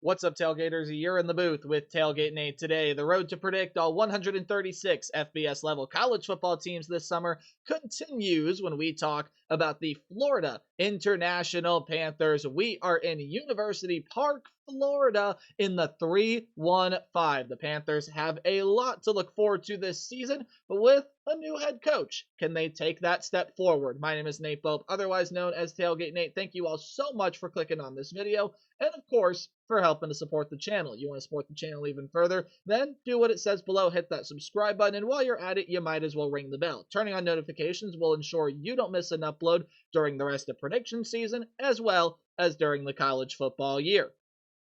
What's up, Tailgaters? You're in the booth with Tailgate Nate today. The road to predict all 136 FBS level college football teams this summer continues when we talk about the Florida International Panthers. We are in University Park, Florida in the 3-1-5. The Panthers have a lot to look forward to this season, but with a new head coach, can they take that step forward? My name is Nate Bope, otherwise known as Tailgate Nate. Thank you all so much for clicking on this video, and of course, for helping to support the channel. You want to support the channel even further? Then do what it says below, hit that subscribe button, and while you're at it, you might as well ring the bell. Turning on notifications will ensure you don't miss an upload during the rest of prediction season, as well as during the college football year.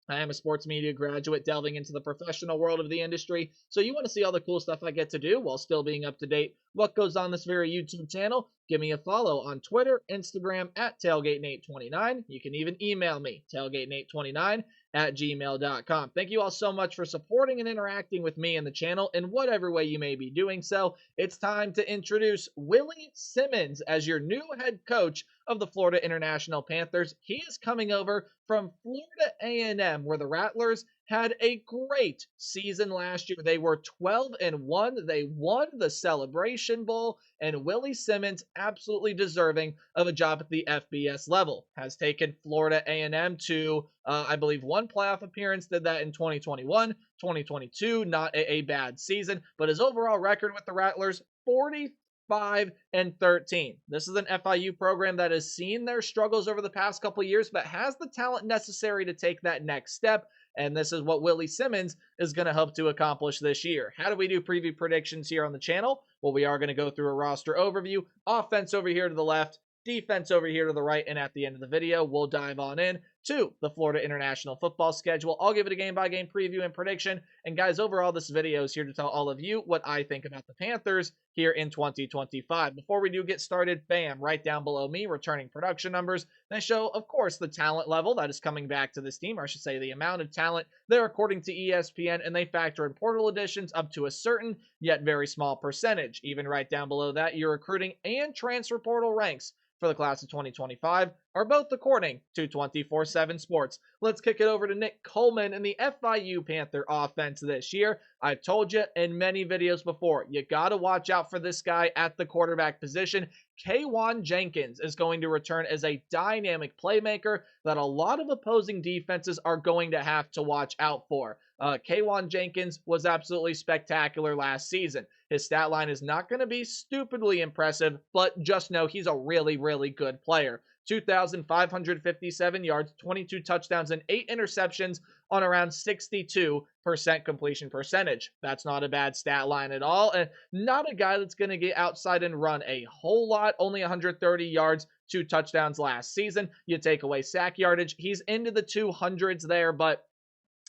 I am a sports media graduate delving into the professional world of the industry, so you want to see all the cool stuff I get to do while still being up to date what goes on this very YouTube channel. Give me a follow on Twitter, Instagram at TailgateNate29. You can even email me, tailgatenate29@gmail.com. Thank you all so much for supporting and interacting with me and the channel in whatever way you may be doing so. It's time to introduce Willie Simmons as your new head coach of the Florida International Panthers. He is coming over from Florida A&M, where the Rattlers had a great season last year. They were 12-1. They won the Celebration Bowl, and Willie Simmons, absolutely deserving of a job at the FBS level, has taken Florida A&M to, I believe, one playoff appearance, did that in 2021, 2022, not a bad season, but his overall record with the Rattlers, 45-13. This is an FIU program that has seen their struggles over the past couple years, but has the talent necessary to take that next step. And this is what Willie Simmons is going to help to accomplish this year. How do we do preview predictions here on the channel? Well, we are going to go through a roster overview, offense over here to the left, defense over here to the right, and at the end of the video, we'll dive on in to the Florida International Football schedule. I'll give it a game-by-game preview and prediction. And guys, overall, this video is here to tell all of you what I think about the Panthers here in 2025. Before we do get started, bam, right down below me, returning production numbers. They show, of course, the talent level that is coming back to this team, or I should say the amount of talent there according to ESPN, and they factor in portal additions up to a certain yet very small percentage. Even right down below that, your recruiting and transfer portal ranks for the class of 2025 are both according to 24/7 Sports. Let's kick it over to Nick Coleman and the FIU Panther offense this year. I've told you in many videos before, you got to watch out for this guy at the quarterback position. K'Wan Jenkins is going to return as a dynamic playmaker that a lot of opposing defenses are going to have to watch out for. K'Wan Jenkins was absolutely spectacular last season. His stat line is not going to be stupidly impressive, but just know he's a really, really good player. 2,557 yards, 22 touchdowns, and 8 interceptions on around 62% completion percentage. That's not a bad stat line at all, and not a guy that's going to get outside and run a whole lot. Only 130 yards, 2 touchdowns last season. You take away sack yardage, he's into the 200s there, but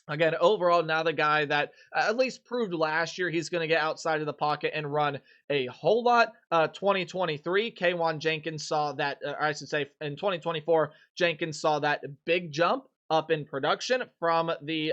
again, overall, now the guy that at least proved last year he's going to get outside of the pocket and run a whole lot. 2023, K'Wan Jenkins saw that, I should say in 2024, Jenkins saw that big jump up in production from the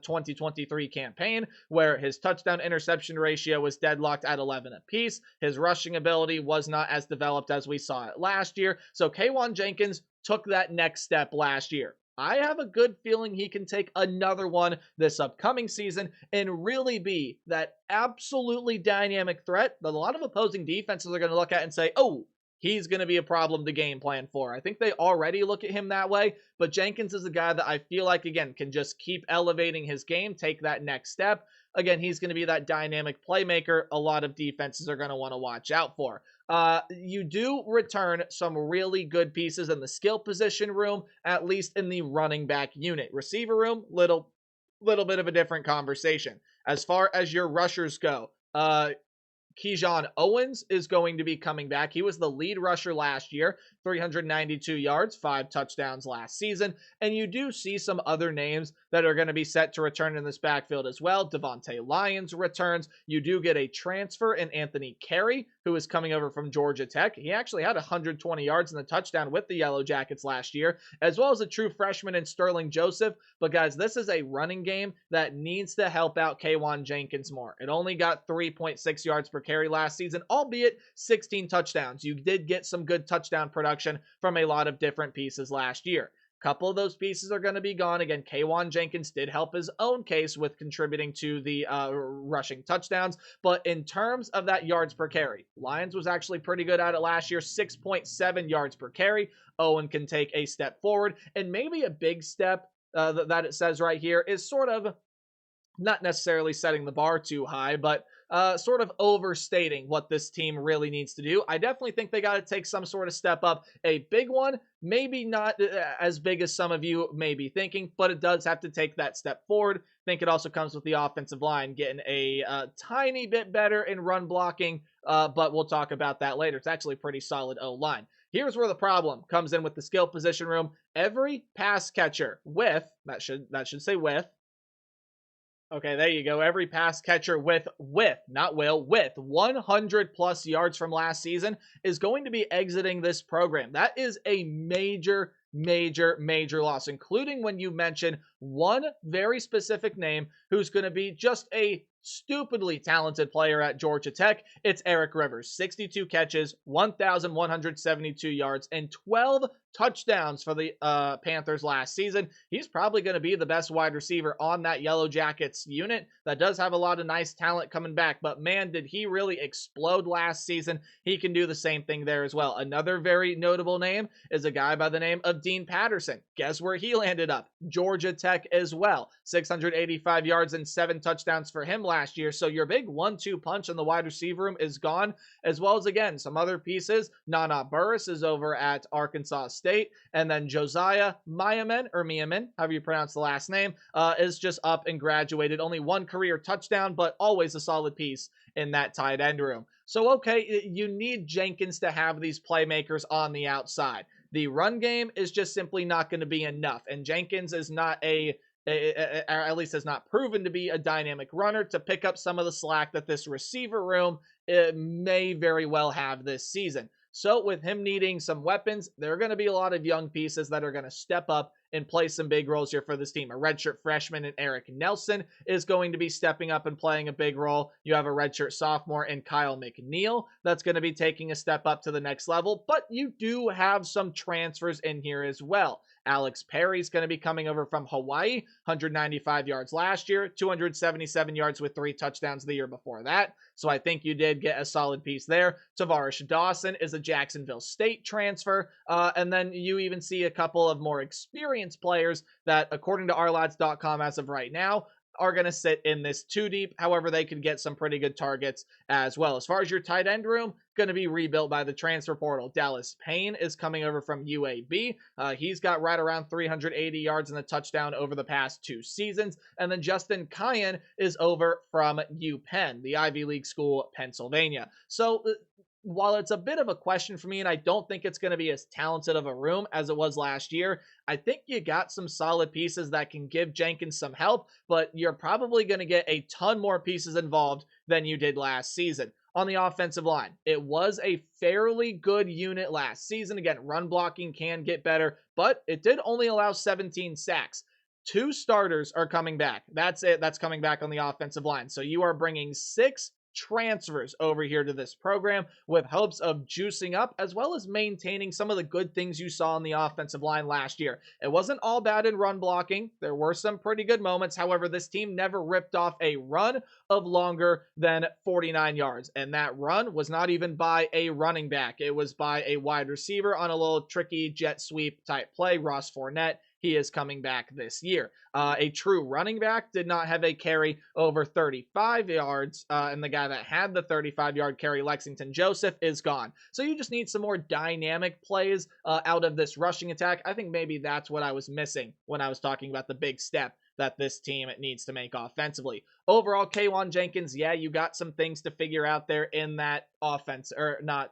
2023 campaign, where his touchdown interception ratio was deadlocked at 11 apiece. His rushing ability was not as developed as we saw it last year. So K'Wan Jenkins took that next step last year. I have a good feeling he can take another one this upcoming season and really be that absolutely dynamic threat that a lot of opposing defenses are going to look at and say, oh, he's going to be a problem to game plan for. I think they already look at him that way, but Jenkins is a guy that I feel like, again, can just keep elevating his game, take that next step. Again, he's going to be that dynamic playmaker a lot of defenses are going to want to watch out for. You do return some really good pieces in the skill position room, at least in the running back unit. Receiver room, little bit of a different conversation. As far as your rushers go, Keyshawn Owens is going to be coming back. He was the lead rusher last year, 392 yards, 5 touchdowns last season. And you do see some other names that are going to be set to return in this backfield as well. Devontae Lyons returns. You do get a transfer in Anthony Carey, who is coming over from Georgia Tech. He actually had 120 yards in the touchdown with the Yellow Jackets last year, as well as a true freshman in Sterling Joseph. But guys, this is a running game that needs to help out K'Wan Jenkins more. It only got 3.6 yards per carry last season, albeit 16 touchdowns. You did get some good touchdown production from a lot of different pieces last year. Couple of those pieces are going to be gone. Again, K'Wan Jenkins did help his own case with contributing to the rushing touchdowns. But in terms of that yards per carry, Lions was actually pretty good at it last year, 6.7 yards per carry. Owen can take a step forward, and maybe a big step that it says right here is sort of not necessarily setting the bar too high, but sort of overstating what this team really needs to do. I definitely think they got to take some sort of step up. A big one, maybe not as big as some of you may be thinking, but it does have to take that step forward. I think it also comes with the offensive line getting a tiny bit better in run blocking, but we'll talk about that later. It's actually a pretty solid O-line. Here's where the problem comes in with the skill position room. Every pass catcher with, that should say with, okay, there you go. Every pass catcher with 100 plus yards from last season is going to be exiting this program. That is a major loss, including when you mention one very specific name who's going to be just a stupidly talented player at Georgia Tech. It's Eric Rivers. 62 catches, 1,172 yards, and 12 touchdowns for the Panthers last season. He's probably going to be the best wide receiver on that Yellow Jackets unit that does have a lot of nice talent coming back, but man, did he really explode last season. He can do the same thing there as well. Another very notable name is a guy by the name of Dean Patterson. Guess where he landed up? Georgia Tech as well. 685 yards and 7 touchdowns for him last year. So your big 1-2 punch in the wide receiver room is gone, as well as, again, some other pieces. Nana Burris is over at Arkansas State, and then Josiah Miamin, however you pronounce the last name, is just up and graduated. Only one career touchdown, but always a solid piece in that tight end room. So, okay, you need Jenkins to have these playmakers on the outside. The run game is just simply not going to be enough, and Jenkins is not or at least has not proven to be a dynamic runner to pick up some of the slack that this receiver room may very well have this season. So with him needing some weapons, there are going to be a lot of young pieces that are going to step up and play some big roles here for this team. A redshirt freshman in Eric Nelson is going to be stepping up and playing a big role. You have a redshirt sophomore in Kyle McNeil that's going to be taking a step up to the next level, but you do have some transfers in here as well. Alex Perry's going to be coming over from Hawaii, 195 yards last year, 277 yards with 3 touchdowns the year before that. So I think you did get a solid piece there. Tavarish Dawson is a Jacksonville State transfer. And then you even see a couple of more experienced players that, according to ourlads.com as of right now, are going to sit in this 2 deep. However, they could get some pretty good targets as well. As far as your tight end room, going to be rebuilt by the transfer portal. Dallas Payne is coming over from UAB. He's got right around 380 yards and a touchdown over the past 2 seasons. And then Justin Kyan is over from UPenn, the Ivy League school, Pennsylvania. So while it's a bit of a question for me, and I don't think it's going to be as talented of a room as it was last year, I think you got some solid pieces that can give Jenkins some help, but you're probably going to get a ton more pieces involved than you did last season. On the offensive line, it was a fairly good unit last season. Again, run blocking can get better, but it did only allow 17 sacks. 2 starters are coming back. That's it. That's coming back on the offensive line. So you are bringing 6 transfers over here to this program with hopes of juicing up as well as maintaining some of the good things you saw on the offensive line last year. It wasn't all bad in run blocking. There were some pretty good moments. However, this team never ripped off a run of longer than 49 yards. And that run was not even by a running back. It was by a wide receiver on a little tricky jet sweep type play, Ross Fournette. He is coming back this year. A true running back did not have a carry over 35 yards, and the guy that had the 35-yard carry, Lexington Joseph, is gone. So you just need some more dynamic plays out of this rushing attack. I think maybe that's what I was missing when I was talking about the big step that this team needs to make offensively. Overall, K'Wan Jenkins, yeah, you got some things to figure out there in that offense, or not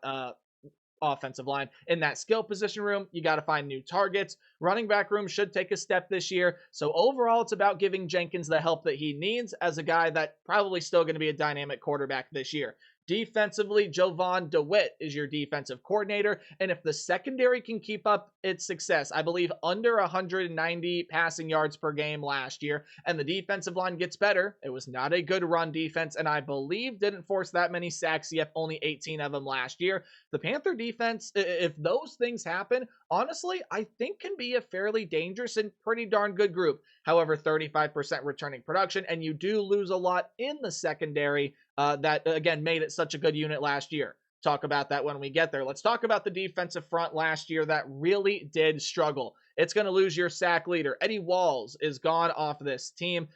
offensive line. In that skill position room, you got to find new targets. Running back room should take a step this year. So overall, it's about giving Jenkins the help that he needs as a guy that probably still going to be a dynamic quarterback this year. Defensively, Jovan DeWitt is your defensive coordinator. And if the secondary can keep up its success, I believe under 190 passing yards per game last year, and the defensive line gets better, it was not a good run defense, and I believe didn't force that many sacks yet, only 18 of them last year. The Panther defense, if those things happen, honestly, I think can be a fairly dangerous and pretty darn good group. However, 35% returning production, and you do lose a lot in the secondary that, again, made it such a good unit last year. Talk about that when we get there. Let's talk about the defensive front last year that really did struggle. It's going to lose your sack leader. Eddie Walls is gone off this team.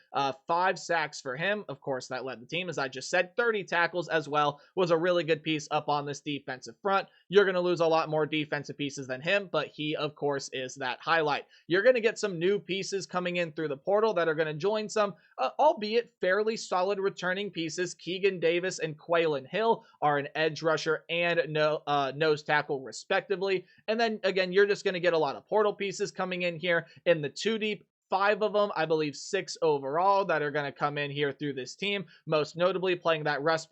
5 sacks for him. Of course, that led the team. As I just said, 30 tackles as well was a really good piece up on this defensive front. You're going to lose a lot more defensive pieces than him, but he, of course, is that highlight. You're going to get some new pieces coming in through the portal that are going to join some, albeit fairly solid returning pieces. Keegan Davis and Quaylen Hill are an edge rusher and nose tackle, respectively. And then, again, you're just going to get a lot of portal pieces coming in here in the 2 deep. 5 of them, I believe 6 overall, that are going to come in here through this team. Most notably, playing that rush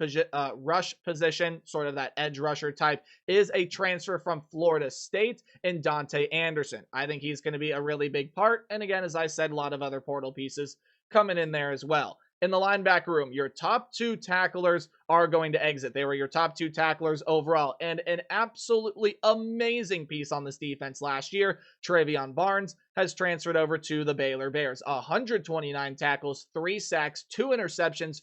position, sort of that edge rusher type, is a transfer from Florida State in Dante Anderson. I think he's going to be a really big part. And again, as I said, a lot of other portal pieces coming in there as well. In the linebacker room, your top 2 tacklers are going to exit. They were your top 2 tacklers overall. And an absolutely amazing piece on this defense last year, Travion Barnes, has transferred over to the Baylor Bears. 129 tackles, 3 sacks, 2 interceptions,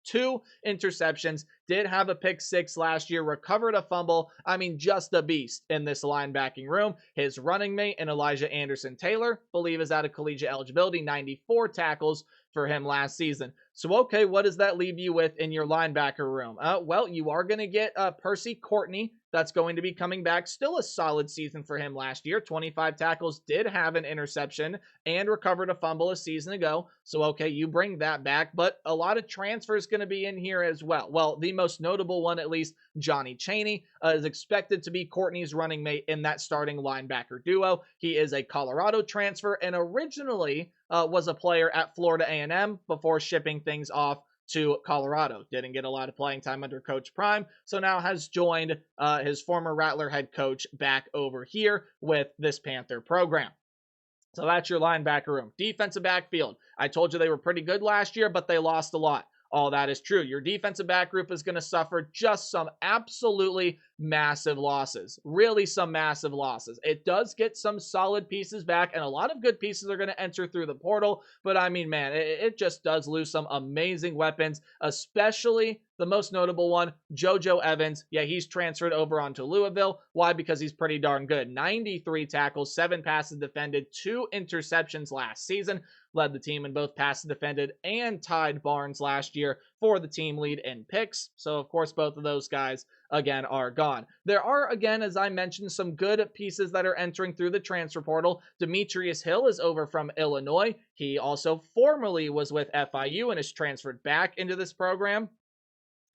2 interceptions, did have a pick 6 last year, recovered a fumble. I mean, just a beast in this linebacking room. His running mate and Elijah Anderson-Taylor, believe is out of collegiate eligibility, 94 tackles for him last season. So, okay, what does that leave you with in your linebacker room? Well, you are going to get Percy Courtney. That's going to be coming back. Still a solid season for him last year. 25 tackles, did have an interception, and recovered a fumble a season ago. So, okay, you bring that back, but a lot of transfers going to be in here as well. Well, the most notable one, at least, Johnny Chaney, is expected to be Courtney's running mate in that starting linebacker duo. He is a Colorado transfer and originally was a player at Florida A&M before shipping things off to Colorado. Didn't get a lot of playing time under Coach Prime, so now has joined his former Rattler head coach back over here with this Panther program. So that's your linebacker room. Defensive backfield. I told you they were pretty good last year, but they lost a lot. All that is true. Your defensive back group is going to suffer just some absolutely massive losses. Really some massive losses. It does get some solid pieces back, and a lot of good pieces are going to enter through the portal. But I mean, man, it just does lose some amazing weapons, especially the most notable one, JoJo Evans. Yeah, he's transferred over onto Louisville. Why? Because he's pretty darn good. 93 tackles, 7 passes defended, 2 interceptions last season. Led the team in both passes defended and tied Barnes last year for the team lead in picks. So, of course, both of those guys, again, are gone. There are, again, as I mentioned, some good pieces that are entering through the transfer portal. Demetrius Hill is over from Illinois. He also formerly was with FIU and is transferred back into this program.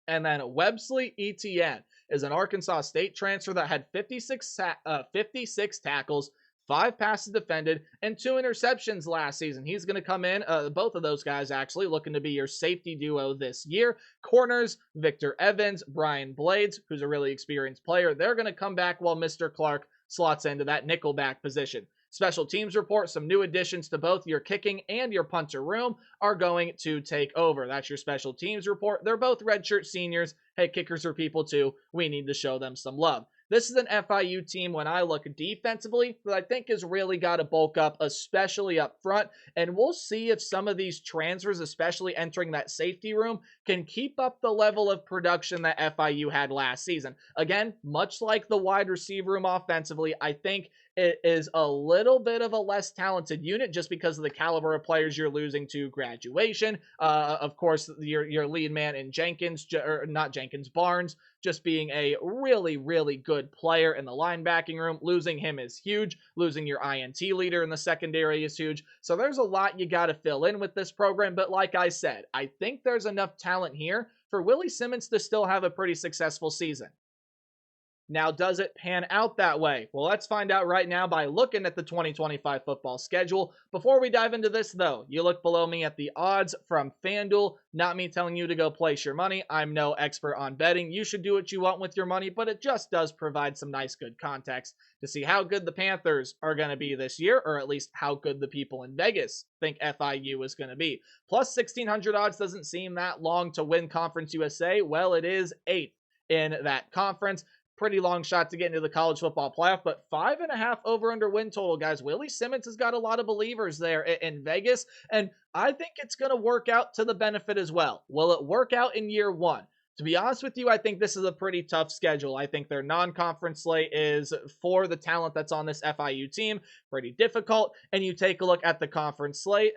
And then Websley Etienne is an Arkansas State transfer that had 56 tackles, 5 passes defended, and 2 interceptions last season. He's going to come in, both of those guys actually, looking to be your safety duo this year. Corners, Victor Evans, Brian Blades, who's a really experienced player. They're going to come back while Mr. Clark slots into that nickelback position. Special teams report, some new additions to both your kicking and your punter room are going to take over. That's your special teams report. They're both redshirt seniors. Hey, kickers are people too. We need to show them some love. This is an FIU team, when I look defensively, that I think has really got to bulk up, especially up front. And we'll see if some of these transfers, especially entering that safety room, can keep up the level of production that FIU had last season. Again, much like the wide receiver room offensively, I think it is a little bit of a less talented unit just because of the caliber of players you're losing to graduation. Of course, your lead man in Barnes, just being a really, really good player in the linebacking room. Losing him is huge. Losing your INT leader in the secondary is huge. So there's a lot you got to fill in with this program. But like I said, I think there's enough talent here for Willie Simmons to still have a pretty successful season. Now, does it pan out that way? Well, let's find out right now by looking at the 2025 football schedule. Before we dive into this, though, you look below me at the odds from FanDuel. Not me telling you to go place your money. I'm no expert on betting. You should do what you want with your money, but it just does provide some nice, good context to see how good the Panthers are going to be this year, or at least how good the people in Vegas think FIU is going to be. Plus 1,600 odds doesn't seem that long to win Conference USA. Well, it is 8th in that conference. Pretty long shot to get into the college football playoff, but 5.5 over/under win total, guys. Willie Simmons has got a lot of believers there in Vegas, and I think it's going to work out to the benefit as well. Will it work out in year one? To be honest with you, I think this is a pretty tough schedule. I think their non-conference slate is, for the talent that's on this FIU team, pretty difficult. And you take a look at the conference slate.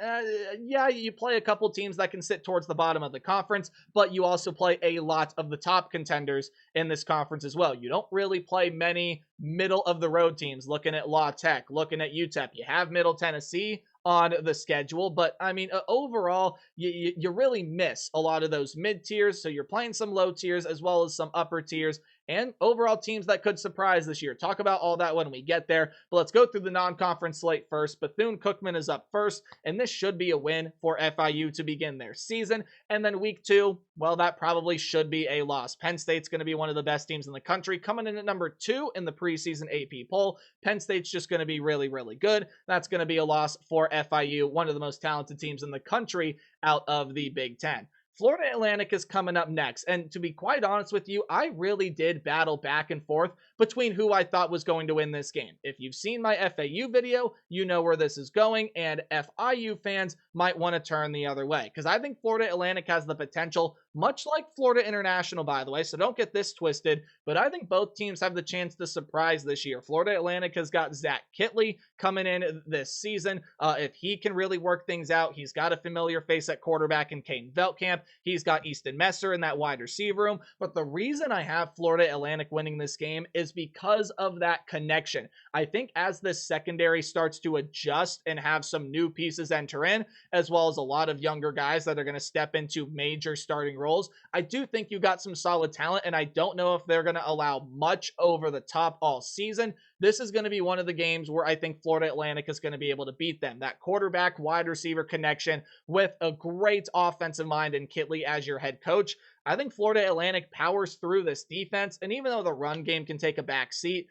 Yeah, you play a couple teams that can sit towards the bottom of the conference, but you also play a lot of the top contenders in this conference as well. You don't really play many middle-of-the-road teams. Looking at La Tech, looking at UTEP. You have Middle Tennessee on the schedule, but I mean, overall, you really miss a lot of those mid tiers. So you're playing some low tiers as well as some upper tiers, and overall teams that could surprise this year. Talk about all that when we get there, but let's go through the non-conference slate first. Bethune-Cookman is up first, and this should be a win for FIU to begin their season. And then week 2, well, that probably should be a loss. Penn State's going to be one of the best teams in the country, coming in at number 2 in the preseason AP poll. Penn State's just going to be really, really good. That's going to be a loss for FIU, one of the most talented teams in the country out of the Big Ten. Florida Atlantic is coming up next, and to be quite honest with you, I really did battle back and forth between who I thought was going to win this game. If you've seen my FAU video, you know where this is going, and FIU fans might want to turn the other way, because I think Florida Atlantic has the potential, much like Florida International, by the way, so don't get this twisted, but I think both teams have the chance to surprise this year. Florida Atlantic has got Zach Kittley coming in this season. If he can really work things out, he's got a familiar face at quarterback in Caden Veltkamp. He's got Easton Messer in that wide receiver room. But the reason I have Florida Atlantic winning this game is because of that connection. I think as this secondary starts to adjust and have some new pieces enter in, as well as a lot of younger guys that are going to step into major starting roles, I do think you got some solid talent, and I don't know if they're going to allow much over the top all season. This is going to be one of the games where I think Florida Atlantic is going to be able to beat them. That quarterback wide receiver connection with a great offensive mind and Kittley as your head coach. I think Florida Atlantic powers through this defense, and even though the run game can take a back seat,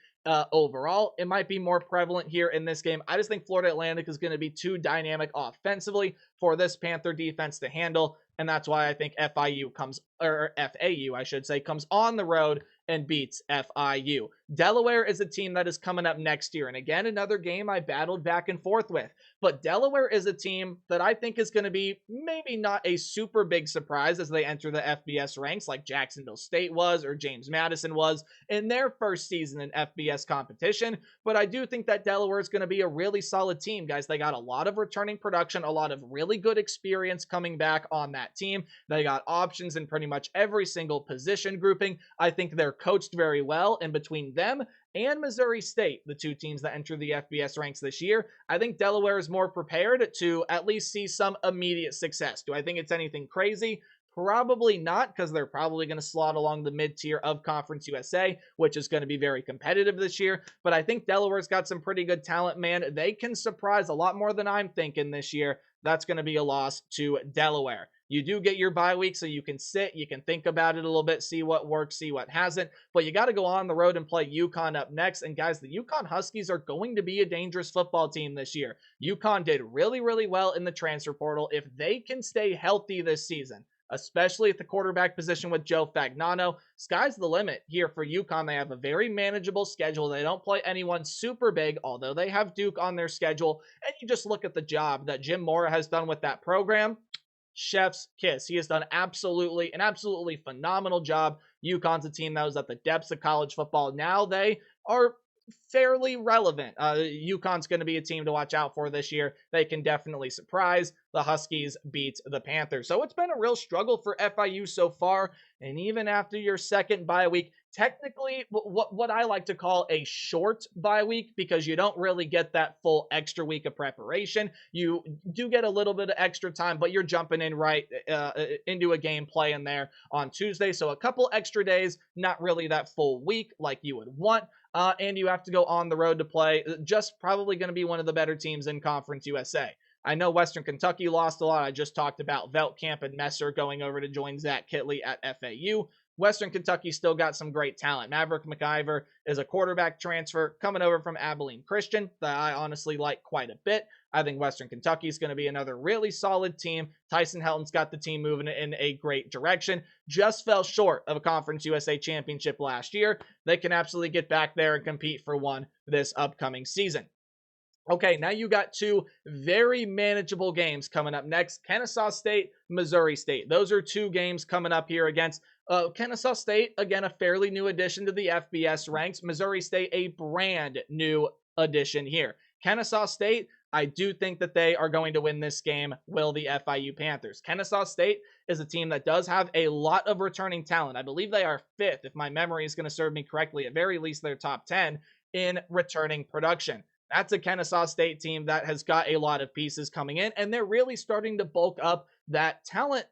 overall, it might be more prevalent here in this game. I just think Florida Atlantic is going to be too dynamic offensively for this Panther defense to handle, and that's why I think FAU, I should say, comes on the road and beats FIU. Delaware is a team that is coming up next year, and again, another game I battled back and forth with. But Delaware is a team that I think is going to be maybe not a super big surprise as they enter the FBS ranks like Jacksonville State was or James Madison was in their first season in FBS competition. But I do think that Delaware is going to be a really solid team, guys. They got a lot of returning production, a lot of really good experience coming back on that team. They got options in pretty much every single position grouping. I think they're coached very well, and between them and Missouri State, the two teams that enter the FBS ranks this year, I think Delaware is more prepared to at least see some immediate success. Do I think it's anything crazy? Probably not, because they're probably going to slot along the mid-tier of Conference USA, which is going to be very competitive this year. But I think Delaware's got some pretty good talent, man. They can surprise a lot more than I'm thinking this year. That's going to be a loss to Delaware. You do get your bye week, so you can sit, you can think about it a little bit, see what works, see what hasn't, but you got to go on the road and play UConn up next. And guys, the UConn Huskies are going to be a dangerous football team this year. UConn did really, really well in the transfer portal. If they can stay healthy this season, especially at the quarterback position with Joe Fagnano, sky's the limit here for UConn. They have a very manageable schedule. They don't play anyone super big, although they have Duke on their schedule. And you just look at the job that Jim Mora has done with that program. Chef's kiss. He has done an absolutely phenomenal job. UConn's a team that was at the depths of college football. Now they are fairly relevant. UConn's going to be a team to watch out for this year. They can definitely surprise. The Huskies beat the Panthers. So it's been a real struggle for FIU so far. And even after your second bye week, technically what I like to call a short bye week, because you don't really get that full extra week of preparation. You do get a little bit of extra time, but you're jumping in right into a game play in there on Tuesday. So a couple extra days, not really that full week like you would want. And you have to go on the road to play just probably going to be one of the better teams in Conference USA. I know Western Kentucky lost a lot. I just talked about Veltkamp and Messer going over to join Zach Kitley at FAU. Western Kentucky still got some great talent. Maverick McIver is a quarterback transfer coming over from Abilene Christian that I honestly like quite a bit. I think Western Kentucky is going to be another really solid team. Tyson Helton's got the team moving in a great direction. Just fell short of a Conference USA championship last year. They can absolutely get back there and compete for one this upcoming season. Okay, now you got two very manageable games coming up next. Kennesaw State, Missouri State. Those are two games coming up here against Kennesaw State, again, a fairly new addition to the FBS ranks. Missouri State, a brand new addition here. Kennesaw State, I do think that they are going to win this game, will the FIU Panthers. Kennesaw State is a team that does have a lot of returning talent. I believe they are 5th, if my memory is going to serve me correctly. At very least, they're top 10 in returning production. That's a Kennesaw State team that has got a lot of pieces coming in, and they're really starting to bulk up that talent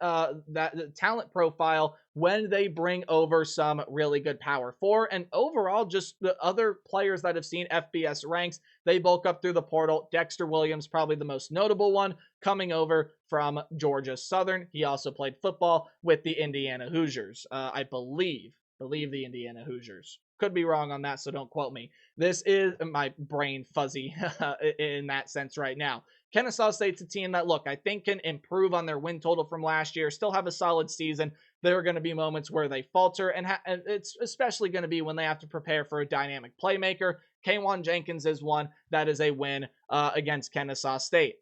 profile when they bring over some really good power 4. And overall, just the other players that have seen FBS ranks, they bulk up through the portal. Dexter Williams, probably the most notable one, coming over from Georgia Southern. He also played football with the Indiana Hoosiers. I believe the Indiana Hoosiers. Could be wrong on that, so don't quote me. This is my brain fuzzy in that sense right now. Kennesaw State's a team that, look, I think can improve on their win total from last year, still have a solid season. There are going to be moments where they falter, and it's especially going to be when they have to prepare for a dynamic playmaker. Kwan Jenkins is one that is a win against Kennesaw State.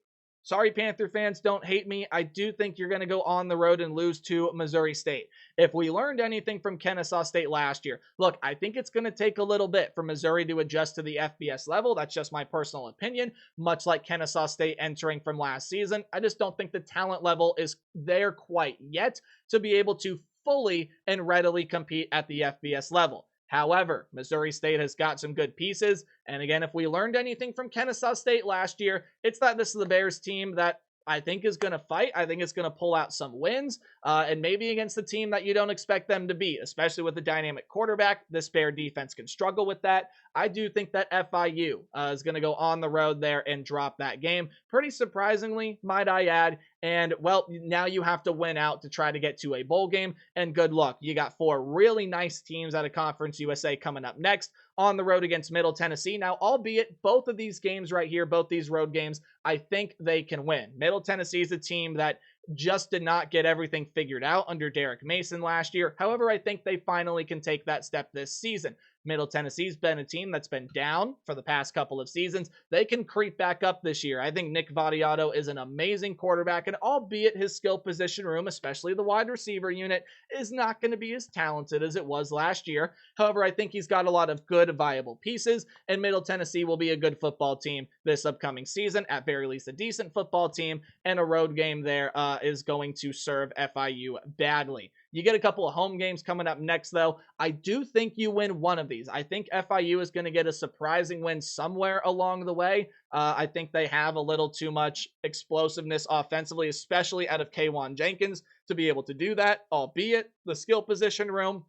Sorry, Panther fans, don't hate me. I do think you're going to go on the road and lose to Missouri State. If we learned anything from Kennesaw State last year, look, I think it's going to take a little bit for Missouri to adjust to the FBS level. That's just my personal opinion, much like Kennesaw State entering from last season. I just don't think the talent level is there quite yet to be able to fully and readily compete at the FBS level. However, Missouri State has got some good pieces. And again, if we learned anything from Kennesaw State last year, it's that this is the Bears team that I think is going to fight. I think it's going to pull out some wins, and maybe against a team that you don't expect them to beat, especially with a dynamic quarterback. This Bear defense can struggle with that. I do think that FIU is going to go on the road there and drop that game. Pretty surprisingly, might I add. And, well, now you have to win out to try to get to a bowl game, and good luck. You got 4 really nice teams out of Conference USA coming up next on the road against Middle Tennessee. Now, albeit both of these games right here, both these road games, I think they can win. Middle Tennessee is a team that just did not get everything figured out under Derek Mason last year. However, I think they finally can take that step this season. Middle Tennessee's been a team that's been down for the past couple of seasons. They can creep back up this year. I think Nick Vattiato is an amazing quarterback, and albeit his skill position room, especially the wide receiver unit, is not going to be as talented as it was last year. However, I think he's got a lot of good, viable pieces, and Middle Tennessee will be a good football team this upcoming season, at very least a decent football team, and a road game there is going to serve FIU badly. You get a couple of home games coming up next, though. I do think you win one of these. I think FIU is going to get a surprising win somewhere along the way. I think they have a little too much explosiveness offensively, especially out of Kwan Jenkins, to be able to do that, albeit the skill position room.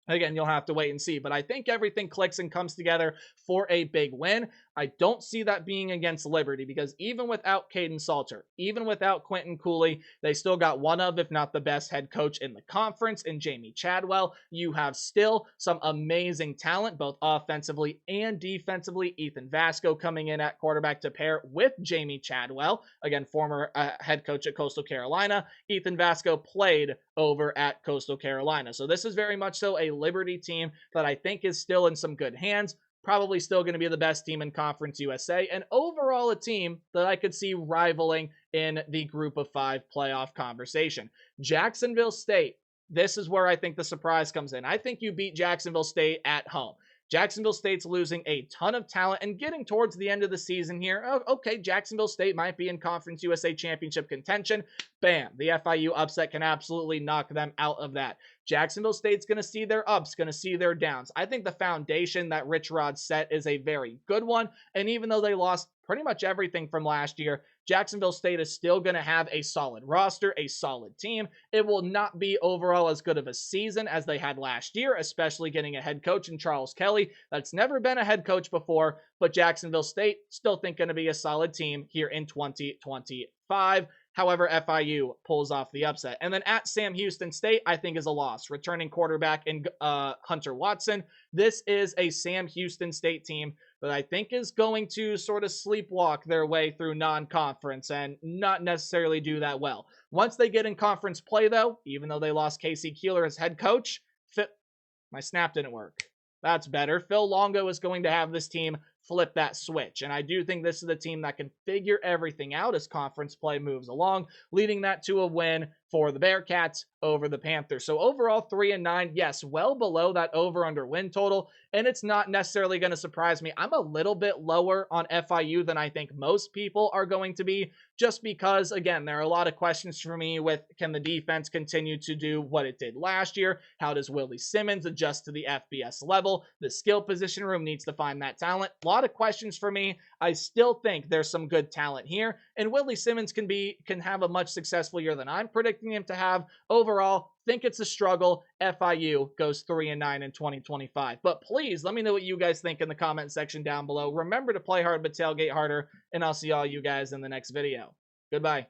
Again, you'll have to wait and see, but I think everything clicks and comes together for a big win. I don't see that being against Liberty, because even without Caden Salter, even without Quentin Cooley, they still got one of, if not the best head coach in the conference in Jamie Chadwell. You have still some amazing talent, both offensively and defensively. Ethan Vasco coming in at quarterback to pair with Jamie Chadwell, again, former head coach at Coastal Carolina. Ethan Vasco played over at Coastal Carolina. So this is very much so a Liberty team that I think is still in some good hands. Probably still going to be the best team in Conference USA, and overall a team that I could see rivaling in the Group of 5 playoff conversation. Jacksonville State, this is where I think the surprise comes in. I think you beat Jacksonville State at home. Jacksonville State's losing a ton of talent and getting towards the end of the season here. Oh, okay, Jacksonville State might be in Conference USA championship contention. Bam, the FIU upset can absolutely knock them out of that. Jacksonville State's going to see their ups, going to see their downs. I think the foundation that Rich Rod set is a very good one. And even though they lost pretty much everything from last year, Jacksonville State is still going to have a solid roster, a solid team. It will not be overall as good of a season as they had last year, especially getting a head coach in Charles Kelly. That's never been a head coach before, but Jacksonville State still think going to be a solid team here in 2025. However, FIU pulls off the upset. And then at Sam Houston State, I think is a loss. Returning quarterback in Hunter Watson. This is a Sam Houston State team that I think is going to sort of sleepwalk their way through non-conference and not necessarily do that well. Once they get in conference play, though, even though they lost Casey Keeler as head coach, my snap didn't work. That's better. Phil Longo is going to have this team flip that switch. And I do think this is the team that can figure everything out as conference play moves along, leading that to a win for the Bearcats over the Panthers. So overall 3-9, yes, well below that over-under win total. And it's not necessarily going to surprise me. I'm a little bit lower on FIU than I think most people are going to be, just because, again, there are a lot of questions for me with, can the defense continue to do what it did last year? How does Willie Simmons adjust to the FBS level? The skill position room needs to find that talent. A lot of questions for me. I still think there's some good talent here, and Willie Simmons can have a much successful year than I'm predicting him to have. Overall, think it's a struggle. FIU goes 3-9 in 2025. But please let me know what you guys think in the comment section down below. Remember to play hard but tailgate harder, and I'll see all you guys in the next video. Goodbye.